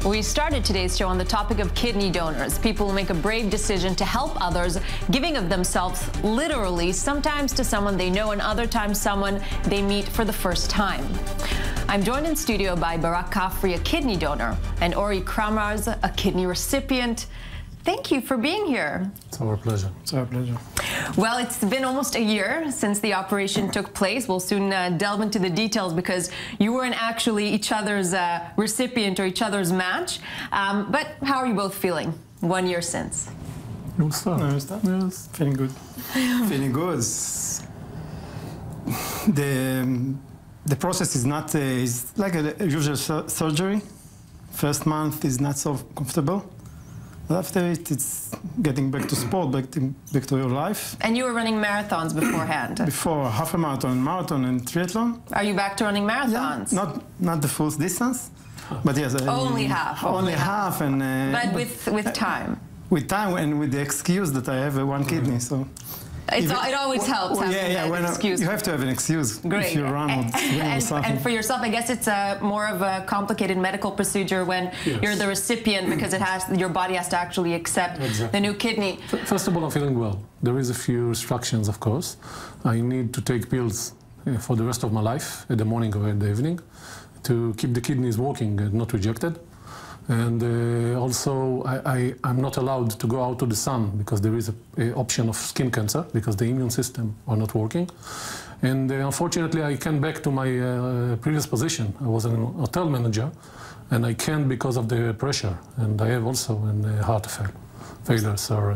We started today's show on the topic of kidney donors, people who make a brave decision to help others, giving of themselves literally, sometimes to someone they know and other times someone they meet for the first time. I'm joined in studio by Barak Kafri, a kidney donor, and Ori Kramars, a kidney recipient. Thank you for being here. It's our pleasure. It's our pleasure. Well, it's been almost a year since the operation took place. We'll soon delve into the details because you weren't actually each other's recipient or each other's match. But how are you both feeling 1 year since? You'll start. No, start. Yes, feeling good. Feeling good. The process is not is like a usual surgery. First month is not so comfortable. But after it, it's getting back to sport, back to your life. And you were running marathons beforehand. Before half a marathon, and triathlon. Are you back to running marathons? Yeah, not the full distance, but yes. Only half. Only half, and. But with time. With time and with the excuse that I have one kidney, so. It always helps having an excuse. You have to have an excuse. Great. If you run or something. And for yourself, I guess it's more of a complicated medical procedure when you're the recipient because your body has to actually accept the new kidney. First of all, I'm feeling well. There is a few restrictions, of course. I need to take pills for the rest of my life, in the morning or in the evening, to keep the kidneys working and not rejected. And also, I'm not allowed to go out to the sun because there is an option of skin cancer because the immune system are not working. And unfortunately, I came back to my previous position. I was a hotel manager, and I can't because of the pressure. And I have also a heart failure. So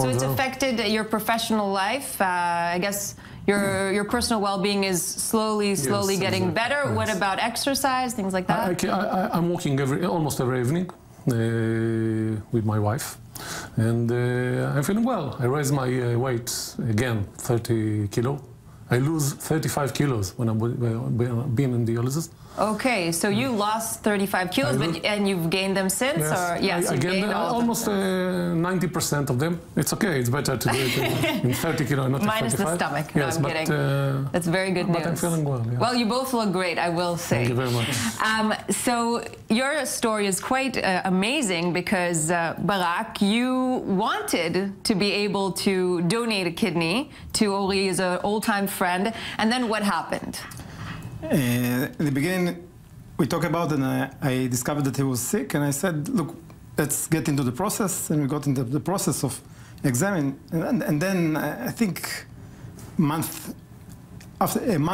it's affected your professional life. I guess your personal well-being is slowly getting better. Yes. What about exercise, things like that? I'm walking almost every evening with my wife, and I'm feeling well. I raise my weight again, 30 kilo. I lose 35 kilos when I've been in dialysis. Okay, so you lost 35 kilos, and you've gained them since? Yes, or yes, I gained almost 90% of them. It's okay, it's better to do it in 30 kilos, not minus 35. The stomach. Yes, no, I'm kidding. That's very good news. But I'm feeling well. Yeah. Well, you both look great, I will say. Thank you very much. So your story is quite amazing because, Barak, you wanted to be able to donate a kidney to Ori as an old-time friend, and then what happened? In the beginning, we talked about it, and I discovered that he was sick, and I said, look, let's get into the process, and we got into the process of examining, and then I think a month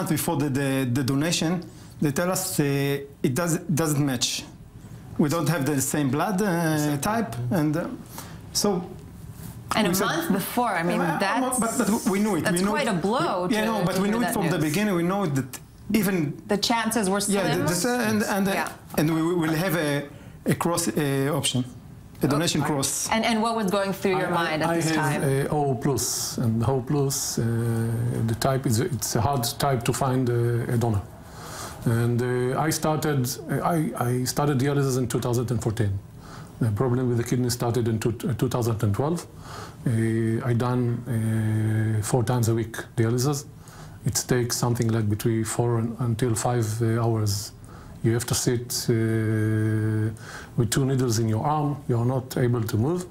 before the donation, they tell us it doesn't match. We don't have the same blood type, and so. And a month before, I mean, but we knew it. That's quite a blow. Yeah, no, but we knew it from the beginning. We know that even the chances were slim. And we will have a cross option, a donation cross. And what was going through your mind at this time? I have O plus, and O plus, the type it's a hard type to find a donor. And I started dialysis in 2014. The problem with the kidney started in 2012. I done 4 times a week dialysis. It takes something like between 4 until 5 hours. You have to sit with 2 needles in your arm. You are not able to move.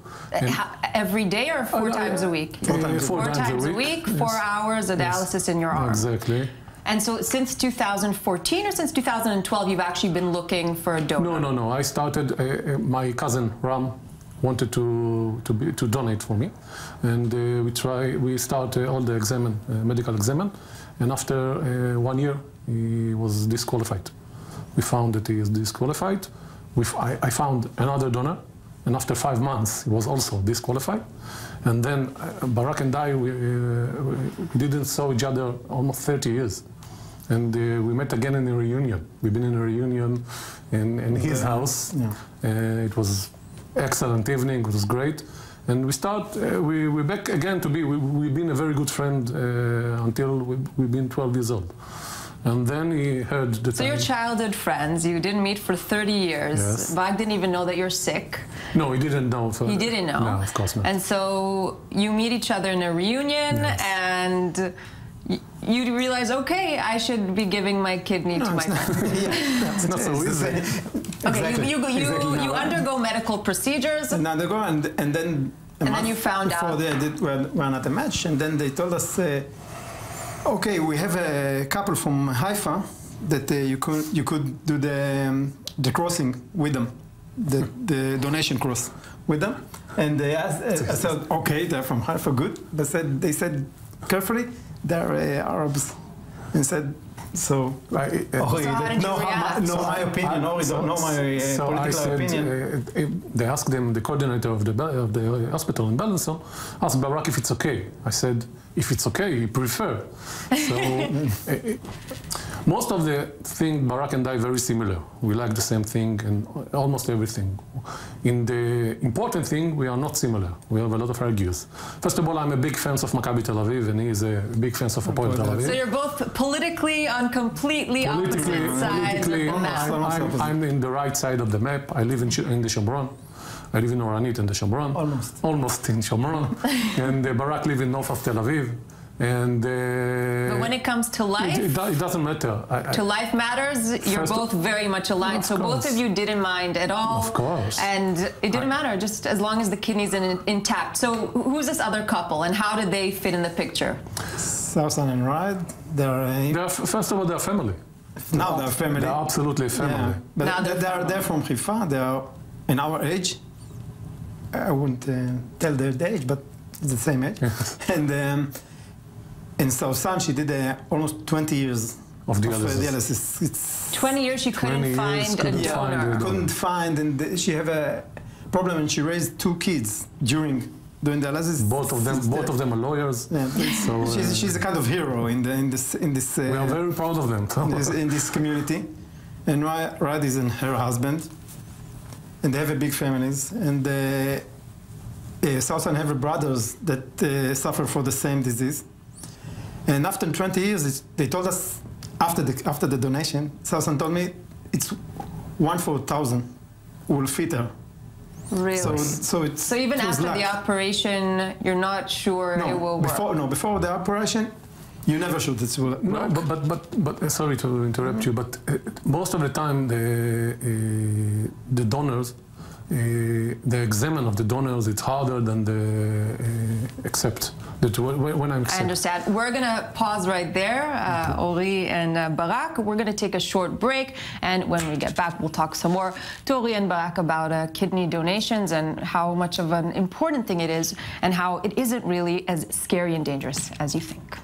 Every day or 4 times a week? 4 times a week, 4 hours of dialysis in your arm. Exactly. And so since 2014 or since 2012, you've actually been looking for a donor? No. I started, my cousin Ram wanted to donate for me. And we start all the medical exam. And after 1 year, he was disqualified. We found that he is disqualified. I found another donor. And after 5 months, he was also disqualified. And then Barak and I, we didn't saw each other almost 30 years. And we met again in a reunion. We've been in a reunion in his house. Yeah. It was excellent evening. It was great. And we're back again to be, we've been a very good friend until we've been 12 years old. And then he heard the So you're childhood friends, you didn't meet for 30 years. Yes. Vag didn't even know that you're sick. No, he didn't know. He didn't know? No, of course not. And so you meet each other in a reunion, yes. and you realize, okay, I should be giving my kidney to my friend. It's not so easy. Exactly. You undergo medical procedures. And undergo, and then you found out. We're not a match, and then they told us, okay, we have a couple from Haifa that you could do the crossing with them, the donation cross with them. And they asked, I said, okay, they're from Haifa, good. But they said carefully, they're Arabs, and said. So, how did you react? my opinion, or don't know my political opinion. They asked them, the coordinator of the hospital in Bellinson, asked Barak if it's okay. I said, if it's okay, he prefer. So, most of the thing, Barak and I, very similar. We like the same thing and almost everything. In the important thing, we are not similar. We have a lot of argues. First of all, I'm a big fan of Maccabi Tel Aviv, and he is a big fan of Hapoel Tel Aviv. So you're both politically on completely opposite sides of the map. I'm in the right side of the map. I live in the Shomron. I live in Oranit in the Shomron. Almost in Shomron. And Barak lives in north of Tel Aviv. And but when it comes to life, it doesn't matter. To life matters. You're both very much aligned. So both of you didn't mind at all. Of course. And it didn't matter, just as long as the kidneys are intact. So who's this other couple, and how did they fit in the picture? Sausan and Rad. First of all, they're family. Now they're family. They're absolutely family. Yeah. But they're from Haifa. They are in our age. I wouldn't tell their age, but it's the same age. And Sausan, she did almost 20 years of dialysis. It's 20 years she couldn't find a donor. Couldn't find, and she have a problem, and she raised 2 kids doing dialysis. Both of them are lawyers. Yeah, so, she's a kind of hero in this. We are very proud of them. in this community. And Rad is her husband, and they have a big families. And Sausan have brothers that suffer from the same disease. And after 20 years, they told us, after the donation, Sausan told me, it's 1 for 1,000 will fit her. Really? So even after the operation, you're not sure it will work? Before the operation, you never should. It will work. No, but sorry to interrupt you, but most of the time, the donors, the examine of the donors, it's harder than the accept. When I'm I understand. We're going to pause right there, Ori and Barak. We're going to take a short break, and when we get back, we'll talk some more to Ori and Barak about kidney donations and how much of an important thing it is, and how it isn't really as scary and dangerous as you think.